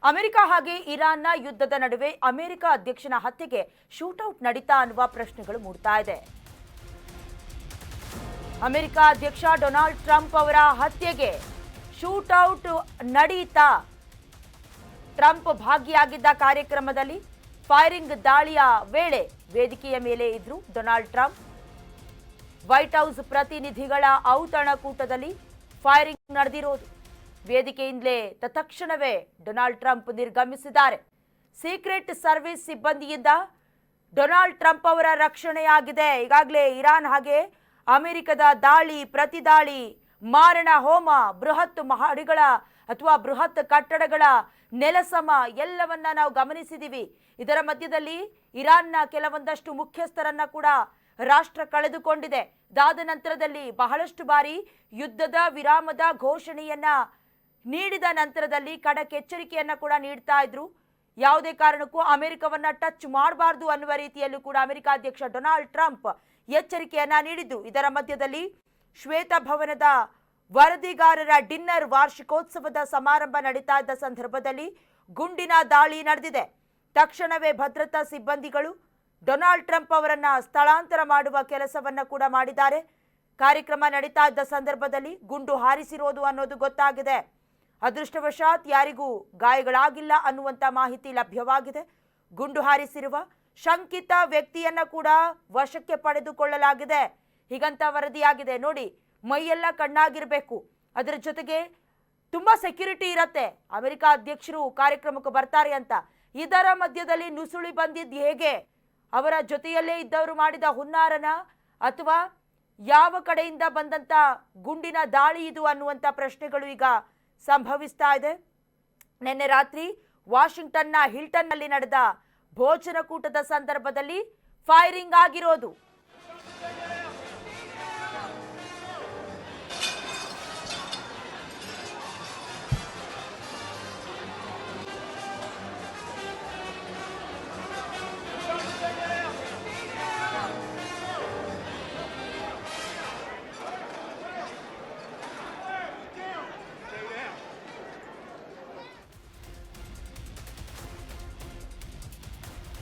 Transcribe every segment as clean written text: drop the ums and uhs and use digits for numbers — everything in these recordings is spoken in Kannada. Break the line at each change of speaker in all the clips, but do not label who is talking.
ಅಮೆರಿಕ ಹಾಗೆ ಇರಾನ್ನ ಯುದ್ಧದ ನಡುವೆ ಅಮೆರಿಕ ಅಧ್ಯಕ್ಷನ ಹತ್ಯೆಗೆ ಶೂಟೌಟ್ ನಡೀತಾ ಅನ್ನುವ ಪ್ರಶ್ನೆಗಳು ಮೂಡ್ತಾ ಇದೆ. ಅಮೆರಿಕ ಅಧ್ಯಕ್ಷ ಡೊನಾಲ್ಡ್ ಟ್ರಂಪ್ ಅವರ ಹತ್ಯೆಗೆ ಶೂಟೌಟ್ ನಡೀತಾ, ಟ್ರಂಪ್ ಭಾಗಿಯಾಗಿದ್ದ ಕಾರ್ಯಕ್ರಮದಲ್ಲಿ ಫೈರಿಂಗ್ ದಾಳಿಯ ವೇಳೆ ವೇದಿಕೆಯ ಮೇಲೆ ಇದ್ರು ಡೊನಾಲ್ಡ್ ಟ್ರಂಪ್. ವೈಟ್ ಹೌಸ್ ಪ್ರತಿನಿಧಿಗಳ ಔತಣಕೂಟದಲ್ಲಿ ಫೈರಿಂಗ್ ನಡೆದಿರೋದು. ವೇದಿಕೆಯಿಂದಲೇ ತತ್ಕ್ಷಣವೇ ಡೊನಾಲ್ಡ್ ಟ್ರಂಪ್ ನಿರ್ಗಮಿಸಿದ್ದಾರೆ. ಸೀಕ್ರೆಟ್ ಸರ್ವಿಸ್ ಸಿಬ್ಬಂದಿಯಿಂದ ಡೊನಾಲ್ಡ್ ಟ್ರಂಪ್ ಅವರ ರಕ್ಷಣೆಯಾಗಿದೆ. ಈಗಾಗಲೇ ಇರಾನ್ ಹಾಗೆ ಅಮೆರಿಕದ ದಾಳಿ, ಪ್ರತಿದಾಳಿ, ಮಾರಣ ಹೋಮ, ಬೃಹತ್ ಮಹಡಿಗಳ ಅಥವಾ ಬೃಹತ್ ಕಟ್ಟಡಗಳ ನೆಲಸಮ ಎಲ್ಲವನ್ನ ನಾವು ಗಮನಿಸಿದ್ದೀವಿ. ಇದರ ಮಧ್ಯದಲ್ಲಿ ಇರಾನ್ನ ಕೆಲವೊಂದಷ್ಟು ಮುಖ್ಯಸ್ಥರನ್ನ ಕೂಡ ರಾಷ್ಟ್ರ ಕಳೆದುಕೊಂಡಿದೆ. ಇದಾದ ನಂತರದಲ್ಲಿ ಬಹಳಷ್ಟು ಬಾರಿ ಯುದ್ಧದ ವಿರಾಮದ ಘೋಷಣೆಯನ್ನ ನೀಡಿದ ನಂತರದಲ್ಲಿ ಖಡಕ್ ಎಚ್ಚರಿಕೆಯನ್ನ ಕೂಡ ನೀಡ್ತಾ ಇದ್ರು. ಯಾವುದೇ ಕಾರಣಕ್ಕೂ ಅಮೆರಿಕವನ್ನ ಟಚ್ ಮಾಡಬಾರದು ಅನ್ನುವ ರೀತಿಯಲ್ಲೂ ಕೂಡ ಅಮೆರಿಕ ಅಧ್ಯಕ್ಷ ಡೊನಾಲ್ಡ್ ಟ್ರಂಪ್ ಎಚ್ಚರಿಕೆಯನ್ನ ನೀಡಿದ್ರು. ಇದರ ಮಧ್ಯದಲ್ಲಿ ಶ್ವೇತಭವನದ ವರದಿಗಾರರ ಡಿನ್ನರ್ ವಾರ್ಷಿಕೋತ್ಸವದ ಸಮಾರಂಭ ನಡೀತಾ ಇದ್ದ ಸಂದರ್ಭದಲ್ಲಿ ಗುಂಡಿನ ದಾಳಿ ನಡೆದಿದೆ. ತಕ್ಷಣವೇ ಭದ್ರತಾ ಸಿಬ್ಬಂದಿಗಳು ಡೊನಾಲ್ಡ್ ಟ್ರಂಪ್ ಅವರನ್ನ ಸ್ಥಳಾಂತರ ಮಾಡುವ ಕೆಲಸವನ್ನ ಕೂಡ ಮಾಡಿದ್ದಾರೆ. ಕಾರ್ಯಕ್ರಮ ನಡೀತಾ ಇದ್ದ ಸಂದರ್ಭದಲ್ಲಿ ಗುಂಡು ಹಾರಿಸಿರೋದು ಅನ್ನೋದು ಗೊತ್ತಾಗಿದೆ. ಅದೃಷ್ಟವಶಾತ್ ಯಾರಿಗೂ ಗಾಯಗಳಾಗಿಲ್ಲ ಅನ್ನುವಂಥ ಮಾಹಿತಿ ಲಭ್ಯವಾಗಿದೆ. ಗುಂಡು ಹಾರಿಸಿರುವ ಶಂಕಿತ ವ್ಯಕ್ತಿಯನ್ನ ಕೂಡ ವಶಕ್ಕೆ ಪಡೆದುಕೊಳ್ಳಲಾಗಿದೆ ಹೀಗಂತ ವರದಿಯಾಗಿದೆ. ನೋಡಿ, ಮೈಯೆಲ್ಲ ಕಣ್ಣಾಗಿರಬೇಕು. ಅದರ ಜೊತೆಗೆ ತುಂಬಾ ಸೆಕ್ಯೂರಿಟಿ ಇರತ್ತೆ. ಅಮೆರಿಕ ಅಧ್ಯಕ್ಷರು ಕಾರ್ಯಕ್ರಮಕ್ಕೆ ಬರ್ತಾರೆ ಅಂತ. ಇದರ ಮಧ್ಯದಲ್ಲಿ ನುಸುಳಿ ಬಂದಿದ್ದು ಹೇಗೆ? ಅವರ ಜೊತೆಯಲ್ಲೇ ಇದ್ದವರು ಮಾಡಿದ ಹುನ್ನಾರನ ಅಥವಾ ಯಾವ ಕಡೆಯಿಂದ ಬಂದಂತ ಗುಂಡಿನ ದಾಳಿ ಇದು ಅನ್ನುವಂಥ ಪ್ರಶ್ನೆಗಳು ಈಗ ಸಂಭವಿಸ್ತಾ ಇದೆ. ನಿನ್ನೆ ರಾತ್ರಿ ವಾಷಿಂಗ್ಟನ್ನ ಹಿಲ್ಟನ್ನಲ್ಲಿ ನಡೆದ ಭೋಜನಕೂಟದ ಸಂದರ್ಭದಲ್ಲಿ ಫೈರಿಂಗ್ ಆಗಿರೋದು.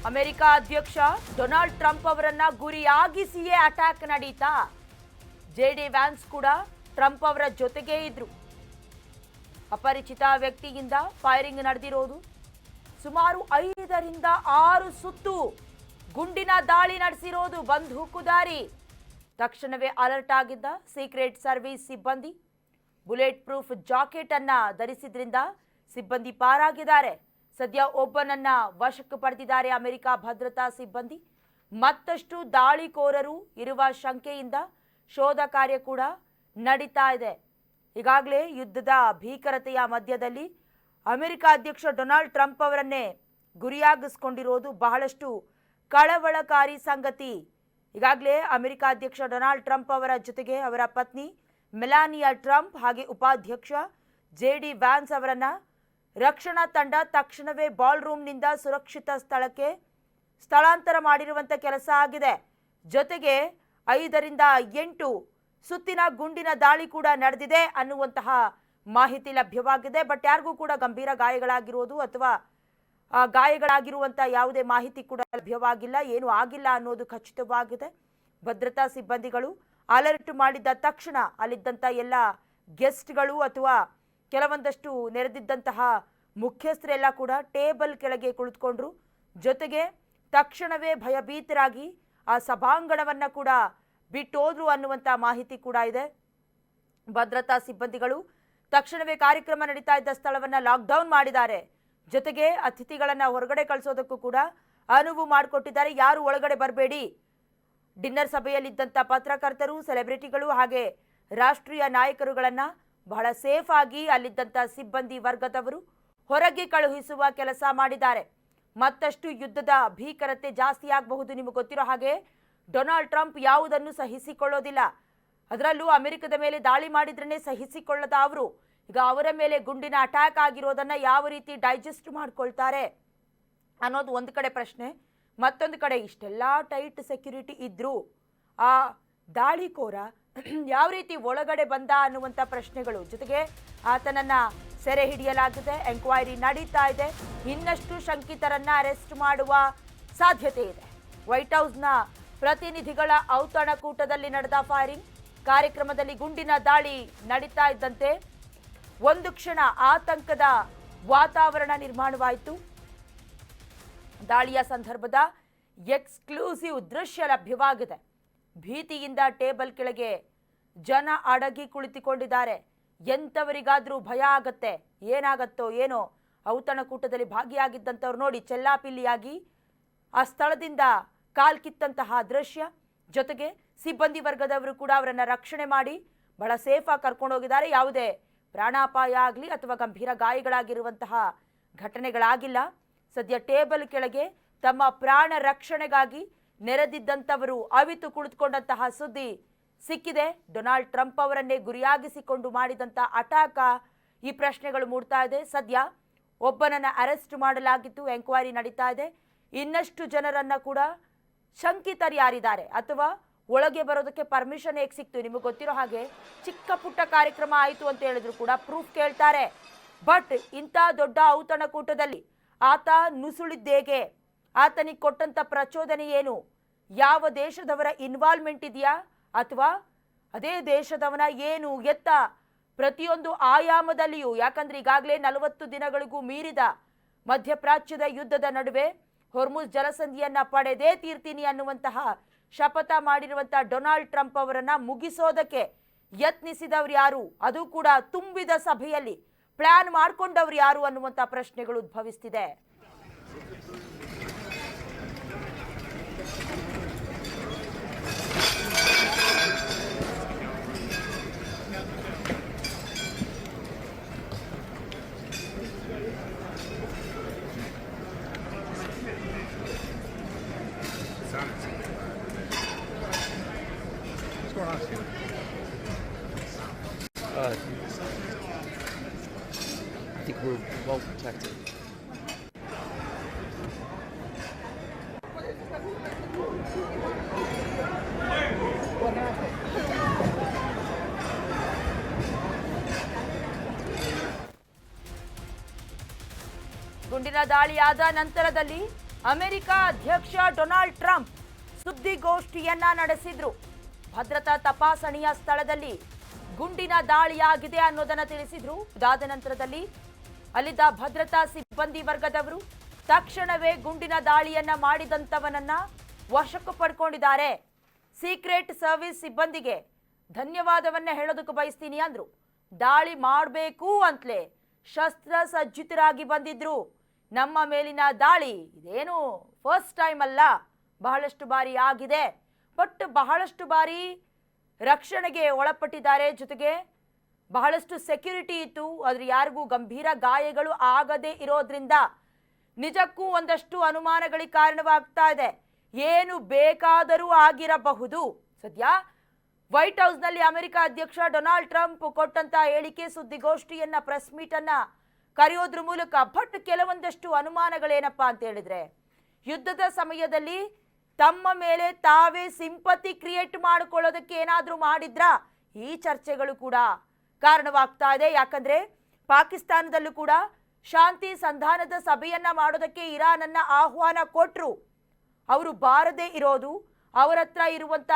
ಅಮೆರಿಕ ಅಧ್ಯಕ್ಷ ಡೊನಾಲ್ಡ್ ಟ್ರಂಪ್ ಅವರನ್ನ ಗುರಿಯಾಗಿಸಿಯೇ ಅಟ್ಯಾಕ್ ನಡೀತಾ. ಜೆಡಿ ವ್ಯಾನ್ಸ್ ಕೂಡ ಟ್ರಂಪ್ ಅವರ ಜೊತೆಗೇ ಇದ್ರು. ಅಪರಿಚಿತ ವ್ಯಕ್ತಿಯಿಂದ ಫೈರಿಂಗ್ ನಡೆದಿರೋದು. ಸುಮಾರು 5 ರಿಂದ 6 ಸುತ್ತು ಗುಂಡಿನ ದಾಳಿ ನಡೆಸಿರೋದು ಬಂದೂಕುದಾರಿ. ತಕ್ಷಣವೇ ಅಲರ್ಟ್ ಆಗಿದ್ದ ಸೀಕ್ರೆಟ್ ಸರ್ವಿಸ್ ಸಿಬ್ಬಂದಿ ಬುಲೆಟ್ ಪ್ರೂಫ್ ಜಾಕೆಟ್ ಅನ್ನ ಧರಿಸಿದ್ರಿಂದ ಸಿಬ್ಬಂದಿ ಪಾರಾಗಿದ್ದಾರೆ. ಸದ್ಯ ಒಬ್ಬನನ್ನ ವಶಕ್ಕೆ ಪಡೆದಿದ್ದಾರೆ ಅಮೆರಿಕ ಭದ್ರತಾ ಸಿಬ್ಬಂದಿ. ಮತ್ತಷ್ಟು ದಾಳಿಕೋರರು ಇರುವ ಶಂಕೆಯಿಂದ ಶೋಧ ಕಾರ್ಯ ಕೂಡ ನಡೀತಾ ಇದೆ. ಈಗಾಗಲೇ ಯುದ್ಧದ ಭೀಕರತೆಯ ಮಧ್ಯದಲ್ಲಿ ಅಮೆರಿಕ ಅಧ್ಯಕ್ಷ ಡೊನಾಲ್ಡ್ ಟ್ರಂಪ್ ಅವರನ್ನೇ ಗುರಿಯಾಗಿಸಿಕೊಂಡಿರೋದು ಬಹಳಷ್ಟು ಕಳವಳಕಾರಿ ಸಂಗತಿ. ಈಗಾಗಲೇ ಅಮೆರಿಕ ಅಧ್ಯಕ್ಷ ಡೊನಾಲ್ಡ್ ಟ್ರಂಪ್ ಅವರ ಜೊತೆಗೆ ಅವರ ಪತ್ನಿ ಮೆಲಾನಿಯಾ ಟ್ರಂಪ್ ಹಾಗೆ ಉಪಾಧ್ಯಕ್ಷ ಜೆಡಿ ವ್ಯಾನ್ಸ್ ಅವರನ್ನ ರಕ್ಷಣಾ ತಂಡ ತಕ್ಷಣವೇ ಬಾಲ್ ರೂಮ್ನಿಂದ ಸುರಕ್ಷಿತ ಸ್ಥಳಕ್ಕೆ ಸ್ಥಳಾಂತರ ಮಾಡಿರುವಂಥ ಕೆಲಸ ಆಗಿದೆ. ಜೊತೆಗೆ 5 ರಿಂದ 8 ಸುತ್ತಿನ ಗುಂಡಿನ ದಾಳಿ ಕೂಡ ನಡೆದಿದೆ ಅನ್ನುವಂತಹ ಮಾಹಿತಿ ಲಭ್ಯವಾಗಿದೆ. ಬಟ್ ಯಾರಿಗೂ ಕೂಡ ಗಂಭೀರ ಗಾಯಗಳಾಗಿರೋದು ಅಥವಾ ಗಾಯಗಳಾಗಿರುವಂಥ ಯಾವುದೇ ಮಾಹಿತಿ ಕೂಡ ಲಭ್ಯವಾಗಿಲ್ಲ. ಏನೂ ಆಗಿಲ್ಲ ಅನ್ನೋದು ಖಚಿತವಾಗಿದೆ. ಭದ್ರತಾ ಸಿಬ್ಬಂದಿಗಳು ಅಲರ್ಟ್ ಮಾಡಿದ ತಕ್ಷಣ ಅಲ್ಲಿದ್ದಂಥ ಎಲ್ಲ ಗೆಸ್ಟ್ಗಳು ಅಥವಾ ಕೆಲವೊಂದಷ್ಟು ನೆರೆದಿದ್ದಂತಹ ಮುಖ್ಯಸ್ಥರೆಲ್ಲ ಕೂಡ ಟೇಬಲ್ ಕೆಳಗೆ ಕುಳಿತುಕೊಂಡ್ರು. ಜೊತೆಗೆ ತಕ್ಷಣವೇ ಭಯಭೀತರಾಗಿ ಆ ಸಭಾಂಗಣವನ್ನ ಕೂಡ ಬಿಟ್ಟೋದ್ರು ಅನ್ನುವಂಥ ಮಾಹಿತಿ ಕೂಡ ಇದೆ. ಭದ್ರತಾ ಸಿಬ್ಬಂದಿಗಳು ತಕ್ಷಣವೇ ಕಾರ್ಯಕ್ರಮ ನಡೀತಾ ಇದ್ದ ಸ್ಥಳವನ್ನ ಲಾಕ್ಡೌನ್ ಮಾಡಿದ್ದಾರೆ. ಜೊತೆಗೆ ಅತಿಥಿಗಳನ್ನ ಹೊರಗಡೆ ಕಳಿಸೋದಕ್ಕೂ ಕೂಡ ಅನುವು ಮಾಡಿಕೊಟ್ಟಿದ್ದಾರೆ. ಯಾರು ಒಳಗಡೆ ಬರಬೇಡಿ. ಡಿನ್ನರ್ ಸಭೆಯಲ್ಲಿದ್ದಂಥ ಪತ್ರಕರ್ತರು, ಸೆಲೆಬ್ರಿಟಿಗಳು ಹಾಗೆ ರಾಷ್ಟ್ರೀಯ ನಾಯಕರುಗಳನ್ನ ಬಹಳ ಸೇಫ್ ಆಗಿ ಅಲ್ಲಿದ್ದಂಥ ಸಿಬ್ಬಂದಿ ವರ್ಗದವರು ಹೊರಗೆ ಕಳುಹಿಸುವ ಕೆಲಸ ಮಾಡಿದ್ದಾರೆ. ಮತ್ತಷ್ಟು ಯುದ್ಧದ ಭೀಕರತೆ ಜಾಸ್ತಿ ಆಗಬಹುದು. ನಿಮಗೆ ಗೊತ್ತಿರೋ ಹಾಗೆ ಡೊನಾಲ್ಡ್ ಟ್ರಂಪ್ ಯಾವುದನ್ನು ಸಹಿಸಿಕೊಳ್ಳೋದಿಲ್ಲ. ಅದರಲ್ಲೂ ಅಮೆರಿಕದ ಮೇಲೆ ದಾಳಿ ಮಾಡಿದ್ರೇ ಸಹಿಸಿಕೊಳ್ಳದ ಅವರು ಈಗ ಅವರ ಮೇಲೆ ಗುಂಡಿನ ಅಟ್ಯಾಕ್ ಆಗಿರೋದನ್ನ ಯಾವ ರೀತಿ ಡೈಜೆಸ್ಟ್ ಮಾಡ್ಕೊಳ್ತಾರೆ ಅನ್ನೋದು ಒಂದು ಕಡೆ ಪ್ರಶ್ನೆ. ಮತ್ತೊಂದು ಕಡೆ ಇಷ್ಟೆಲ್ಲ ಟೈಟ್ ಸೆಕ್ಯೂರಿಟಿ ಇದ್ರೂ ಆ ದಾಳಿಕೋರ ಯಾವ ರೀತಿ ಒಳಗಡೆ ಬಂದ ಅನ್ನುವಂಥ ಪ್ರಶ್ನೆಗಳು, ಜೊತೆಗೆ ಆತನನ್ನ ಸೆರೆ ಹಿಡಿಯಲಾಗಿದೆ, ಎಂಕ್ವೈರಿ ನಡೀತಾ ಇದೆ, ಇನ್ನಷ್ಟು ಶಂಕಿತರನ್ನ ಅರೆಸ್ಟ್ ಮಾಡುವ ಸಾಧ್ಯತೆ ಇದೆ. ವೈಟ್ ಹೌಸ್ನ ಪ್ರತಿನಿಧಿಗಳ ಔತಣಕೂಟದಲ್ಲಿ ನಡೆದ ಫೈರಿಂಗ್ ಕಾರ್ಯಕ್ರಮದಲ್ಲಿ ಗುಂಡಿನ ದಾಳಿ ನಡೀತಾ ಇದ್ದಂತೆ ಒಂದು ಕ್ಷಣ ಆತಂಕದ ವಾತಾವರಣ ನಿರ್ಮಾಣವಾಯಿತು. ದಾಳಿಯ ಸಂದರ್ಭದ ಎಕ್ಸ್ಕ್ಲೂಸಿವ್ ದೃಶ್ಯ ಲಭ್ಯವಾಗಿದೆ. ಭೀತಿಯಿಂದ ಟೇಬಲ್ ಕೆಳಗೆ ಜನ ಅಡಗಿ ಕುಳಿತುಕೊಂಡಿದ್ದಾರೆ. ಎಂಥವರಿಗಾದ್ರೂ ಭಯ ಆಗತ್ತೆ, ಏನಾಗತ್ತೋ ಏನೋ. ಔತಣಕೂಟದಲ್ಲಿ ಭಾಗಿಯಾಗಿದ್ದಂಥವ್ರು ನೋಡಿ ಚೆಲ್ಲಾಪಿಲ್ಲಿಯಾಗಿ ಆ ಸ್ಥಳದಿಂದ ಕಾಲ್ಕಿತ್ತಂತಹ ದೃಶ್ಯ. ಜೊತೆಗೆ ಸಿಬ್ಬಂದಿ ವರ್ಗದವರು ಕೂಡ ಅವರನ್ನು ರಕ್ಷಣೆ ಮಾಡಿ ಬಹಳ ಸೇಫಾಗಿ ಕರ್ಕೊಂಡು ಹೋಗಿದ್ದಾರೆ. ಯಾವುದೇ ಪ್ರಾಣಾಪಾಯ ಆಗಲಿ ಅಥವಾ ಗಂಭೀರ ಗಾಯಗಳಾಗಿರುವಂತಹ ಘಟನೆಗಳಾಗಿಲ್ಲ. ಸದ್ಯ ಟೇಬಲ್ ಕೆಳಗೆ ತಮ್ಮ ಪ್ರಾಣ ರಕ್ಷಣೆಗಾಗಿ ನೆರೆದಿದ್ದಂಥವರು ಅವಿತು ಕುಳಿತುಕೊಂಡಂತಹ ಸುದ್ದಿ ಸಿಕ್ಕಿದೆ. ಡೊನಾಲ್ಡ್ ಟ್ರಂಪ್ ಅವರನ್ನೇ ಗುರಿಯಾಗಿಸಿಕೊಂಡು ಮಾಡಿದಂಥ ಅಟ್ಯಾಕ, ಈ ಪ್ರಶ್ನೆಗಳು ಮೂಡ್ತಾ ಇದೆ. ಸದ್ಯ ಒಬ್ಬನನ್ನ ಅರೆಸ್ಟ್ ಮಾಡಲಾಗಿತ್ತು, ಎಂಕ್ವೈರಿ ನಡೀತಾ ಇದೆ. ಇನ್ನಷ್ಟು ಜನರನ್ನ ಕೂಡ ಶಂಕಿತರು ಯಾರಿದ್ದಾರೆ ಅಥವಾ ಒಳಗೆ ಬರೋದಕ್ಕೆ ಪರ್ಮಿಷನ್ ಹೇಗೆ ಸಿಕ್ತು, ನಿಮಗೆ ಗೊತ್ತಿರೋ ಹಾಗೆ ಚಿಕ್ಕ ಪುಟ್ಟ ಕಾರ್ಯಕ್ರಮ ಆಯಿತು ಅಂತ ಹೇಳಿದ್ರು ಕೂಡ ಪ್ರೂಫ್ ಕೇಳ್ತಾರೆ. ಬಟ್ ಇಂಥ ದೊಡ್ಡ ಔತಣಕೂಟದಲ್ಲಿ ಆತ ನುಸುಳಿದ್ದೇಗೆ, ಆತನಿಗೆ ಕೊಟ್ಟಂತ ಪ್ರಚೋದನೆ ಏನು, ಯಾವ ದೇಶದವರ ಇನ್ವಾಲ್ವ್ಮೆಂಟ್ ಇದೆಯಾ ಅಥವಾ ಅದೇ ದೇಶದವನ ಏನು ಎತ್ತ, ಪ್ರತಿಯೊಂದು ಆಯಾಮದಲ್ಲಿಯೂ. ಯಾಕಂದ್ರೆ ಈಗಾಗಲೇ 40 ದಿನಗಳಿಗೂ ಮೀರಿದ ಮಧ್ಯಪ್ರಾಚ್ಯದ ಯುದ್ಧದ ನಡುವೆ ಹೊರ್ಮುಜ್ ಜಲಸಂಧಿಯನ್ನ ಪಡೆದೇ ತೀರ್ತೀನಿ ಅನ್ನುವಂತಹ ಶಪಥ ಮಾಡಿರುವಂತಹ ಡೊನಾಲ್ಡ್ ಟ್ರಂಪ್ ಅವರನ್ನ ಮುಗಿಸೋದಕ್ಕೆ ಯತ್ನಿಸಿದವರು ಯಾರು, ಅದು ಕೂಡ ತುಂಬಿದ ಸಭೆಯಲ್ಲಿ ಪ್ಲಾನ್ ಮಾಡ್ಕೊಂಡವ್ರು ಯಾರು ಅನ್ನುವಂಥ ಪ್ರಶ್ನೆಗಳು ಉದ್ಭವಿಸ್ತಿದೆ.
I think we're well protected.
ಗುಂಡಿನ ದಾಳಿಯಾದ ನಂತರದಲ್ಲಿ ಅಮೆರಿಕ ಅಧ್ಯಕ್ಷ ಡೊನಾಲ್ಡ್ ಟ್ರಂಪ್ ಸುದ್ದಿಗೋಷ್ಠಿಯನ್ನ ನಡೆಸಿದ್ರು. ಭದ್ರತಾ ತಪಾಸಣೆಯ ಸ್ಥಳದಲ್ಲಿ ಗುಂಡಿನ ದಾಳಿಯಾಗಿದೆ ಅನ್ನೋದನ್ನ ತಿಳಿಸಿದ್ರು. ಇದಾದ ನಂತರದಲ್ಲಿ ಅಲ್ಲಿದ್ದ ಭದ್ರತಾ ಸಿಬ್ಬಂದಿ ವರ್ಗದವರು ತಕ್ಷಣವೇ ಗುಂಡಿನ ದಾಳಿಯನ್ನ ಮಾಡಿದಂತವನನ್ನ ವಶಕ್ಕೆ ಪಡ್ಕೊಂಡಿದ್ದಾರೆ. ಸೀಕ್ರೆಟ್ ಸರ್ವಿಸ್ ಸಿಬ್ಬಂದಿಗೆ ಧನ್ಯವಾದವನ್ನ ಹೇಳೋದಕ್ಕೆ ಬಯಸ್ತೀನಿ ಅಂದ್ರು. ದಾಳಿ ಮಾಡಬೇಕು ಅಂತಲೇ ಶಸ್ತ್ರಸಜ್ಜಿತರಾಗಿ ಬಂದಿದ್ರು. ನಮ್ಮ ಮೇಲಿನ ದಾಳಿ ಇದೇನು ಫಸ್ಟ್ ಟೈಮ್ ಅಲ್ಲ, ಬಹಳಷ್ಟು ಬಾರಿ ಆಗಿದೆ. ಬಟ್ ಬಹಳಷ್ಟು ಬಾರಿ ರಕ್ಷಣೆಗೆ ಒಳಪಟ್ಟಿದ್ದಾರೆ. ಜೊತೆಗೆ ಬಹಳಷ್ಟು ಸೆಕ್ಯೂರಿಟಿ ಇತ್ತು, ಆದ್ರೆ ಯಾರಿಗೂ ಗಂಭೀರ ಗಾಯಗಳು ಆಗದೆ ಇರೋದ್ರಿಂದ ನಿಜಕ್ಕೂ ಒಂದಷ್ಟು ಅನುಮಾನಗಳಿಗೆ ಕಾರಣವಾಗ್ತಾ ಇದೆ. ಏನು ಬೇಕಾದರೂ ಆಗಿರಬಹುದು. ಸದ್ಯ ವೈಟ್ ಹೌಸ್ನಲ್ಲಿ ಅಮೆರಿಕ ಅಧ್ಯಕ್ಷ ಡೊನಾಲ್ಡ್ ಟ್ರಂಪ್ ಕೊಟ್ಟಂತ ಹೇಳಿಕೆ, ಸುದ್ದಿಗೋಷ್ಠಿಯನ್ನ, ಪ್ರೆಸ್ ಮೀಟ್ ಅನ್ನ ಕರೆಯೋದ್ರ ಮೂಲಕ ಬಟ್ ಕೆಲವೊಂದಷ್ಟು ಅನುಮಾನಗಳೇನಪ್ಪಾ ಅಂತ ಹೇಳಿದ್ರೆ, ಯುದ್ಧದ ಸಮಯದಲ್ಲಿ ತಮ್ಮ ಮೇಲೆ ತಾವೇ ಸಿಂಪತಿ ಕ್ರಿಯೇಟ್ ಮಾಡಿಕೊಳ್ಳೋದಕ್ಕೆ ಏನಾದರೂ ಮಾಡಿದ್ರಾ, ಈ ಚರ್ಚೆಗಳು ಕೂಡ ಕಾರಣವಾಗ್ತಾ ಇದೆ. ಯಾಕಂದ್ರೆ ಪಾಕಿಸ್ತಾನದಲ್ಲೂ ಕೂಡ ಶಾಂತಿ ಸಂಧಾನದ ಸಭೆಯನ್ನ ಮಾಡೋದಕ್ಕೆ ಇರಾನನ್ನ ಆಹ್ವಾನ ಕೊಟ್ರು. ಅವರು ಬಾರದೇ ಇರೋದು, ಅವರ ಹತ್ರ ಇರುವಂತ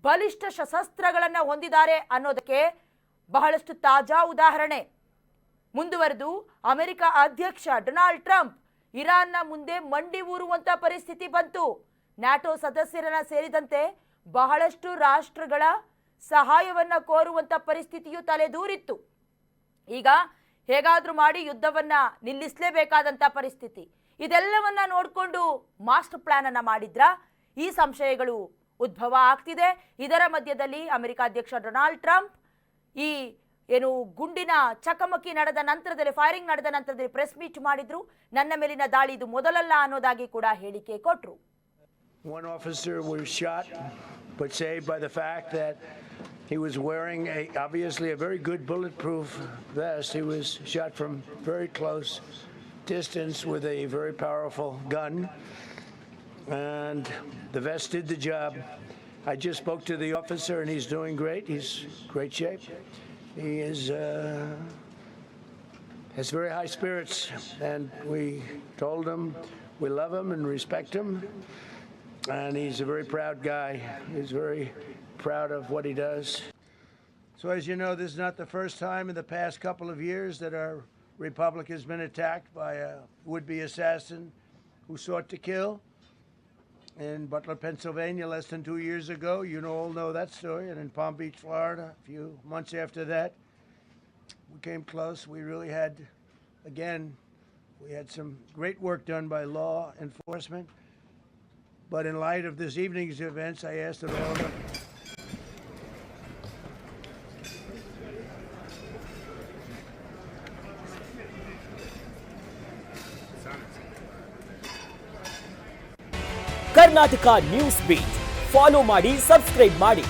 ಬಲಿಷ್ಠ ಶಸ್ತ್ರಾಸ್ತ್ರಗಳನ್ನ ಹೊಂದಿದ್ದಾರೆ ಅನ್ನೋದಕ್ಕೆ ಬಹಳಷ್ಟು ತಾಜಾ ಉದಾಹರಣೆ. ಮುಂದುವರೆದು ಅಮೆರಿಕ ಅಧ್ಯಕ್ಷ ಡೊನಾಲ್ಡ್ ಟ್ರಂಪ್ ಇರಾನ್ನ ಮುಂದೆ ಮಂಡಿ ಊರುವಂತ ಪರಿಸ್ಥಿತಿ ಬಂತು. ನ್ಯಾಟೋ ಸದಸ್ಯರನ್ನ ಸೇರಿದಂತೆ ಬಹಳಷ್ಟು ರಾಷ್ಟ್ರಗಳ ಸಹಾಯವನ್ನ ಕೋರುವಂತ ಪರಿಸ್ಥಿತಿಯು ತಲೆದೂರಿತ್ತು. ಈಗ ಹೇಗಾದ್ರೂ ಮಾಡಿ ಯುದ್ಧವನ್ನ ನಿಲ್ಲಿಸಲೇಬೇಕಾದಂತ ಪರಿಸ್ಥಿತಿ. ಇದೆಲ್ಲವನ್ನ ನೋಡಿಕೊಂಡು ಮಾಸ್ಟರ್ ಪ್ಲಾನ್ ಅನ್ನ ಮಾಡಿದ್ರ, ಈ ಸಂಶಯಗಳು ಉದ್ಭವ ಆಗ್ತಿದೆ. ಇದರ ಮಧ್ಯದಲ್ಲಿ ಅಮೆರಿಕ ಅಧ್ಯಕ್ಷ ಡೊನಾಲ್ಡ್ ಟ್ರಂಪ್ ಈ ಏನು ಗುಂಡಿನ ಚಕಮಕಿ ನಡೆದ ನಂತರದಲ್ಲಿ, ಫೈರಿಂಗ್ ನಡೆದ ನಂತರದಲ್ಲಿ ಪ್ರೆಸ್ ಮೀಟ್ ಮಾಡಿದ್ರು. ನನ್ನ ಮೇಲಿನ ದಾಳಿ ಇದು ಮೊದಲಲ್ಲ ಅನ್ನೋದಾಗಿ ಕೂಡ ಹೇಳಿಕೆ ಕೊಟ್ರು.
One officer was shot but saved by the fact that he was wearing obviously a very good bulletproof vest. He was shot from very close distance with a very powerful gun, and the vest did the job. I just spoke to the officer, and he's doing great. He's in great shape. He is has very high spirits, and we told him we love him and respect him, and he's a very proud guy. He's very proud of what he does. So as you know, this is not the first time in the past couple of years that our republic has been attacked by a would-be assassin who sought to kill. In Butler, Pennsylvania, less than 2 years ago, you all know that story, and in Palm Beach, Florida, a few months after that, we came close. We really had, again, we had some great work done by law enforcement, but in light of this evening's events, I asked that all of them.
Karnataka news beat follow ಮಾಡಿ, ಸಬ್ಸ್ಕ್ರೈಬ್ ಮಾಡಿ.